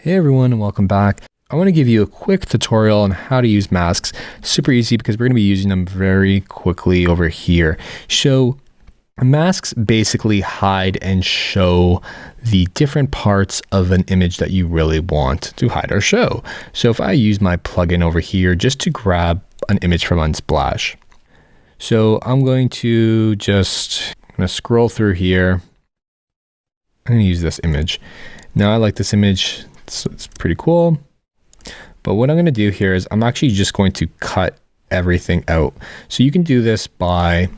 Hey everyone, and welcome back. I want to give you a quick tutorial on how to use masks. Super easy because we're going to be using them very quickly over here. So masks basically hide and show the different parts of an image that you really want to hide or show. So if I use my plugin over here just to grab an image from Unsplash. So I'm going to scroll through here. I'm going to use this image. Now I like this image. It's pretty cool. But what I'm going to do here is I'm actually just going to cut everything out. So you can do this by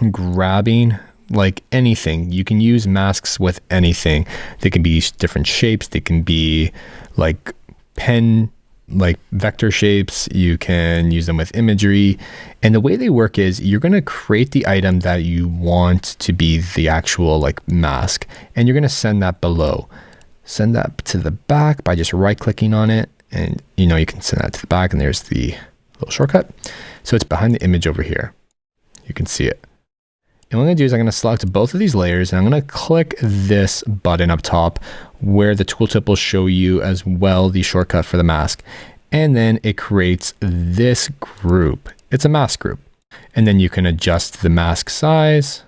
grabbing like anything. You can use masks with anything. They can be different shapes. They can be like vector shapes. You can use them with imagery. And the way they work is you're going to create the item that you want to be the actual mask, and you're going to send that below. Send that to the back by just right clicking on it, and you can send that to the back, and there's the little shortcut. So it's behind the image over here. You can see it. And what I'm going to do is I'm going to select both of these layers, and I'm going to click this button up top where the tooltip will show you as well the shortcut for the mask. And then it creates this group. It's a mask group. And then you can adjust the mask size.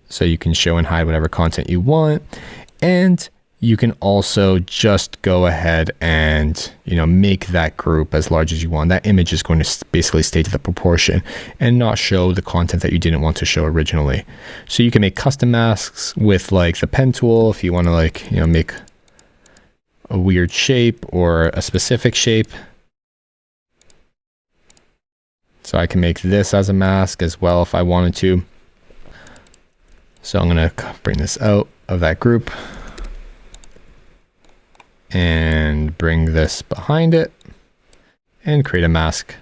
So you can show and hide whatever content you want. And you can also just go ahead and, make that group as large as you want. That image is going to basically stay to the proportion and not show the content that you didn't want to show originally. So you can make custom masks with the pen tool if you want to make a weird shape or a specific shape. So I can make this as a mask as well if I wanted to. So I'm going to bring this out of that group and bring this behind it and create a mask.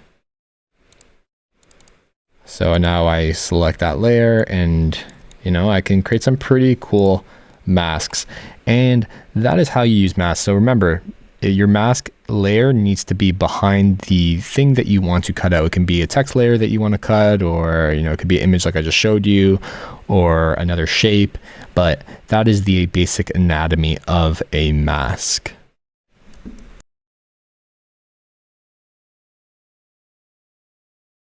So now I select that layer and, I can create some pretty cool masks. And that is how you use masks. So remember, your mask layer needs to be behind the thing that you want to cut out. It can be a text layer that you want to cut, or it could be an image like I just showed you, or another shape. But that is the basic anatomy of a mask.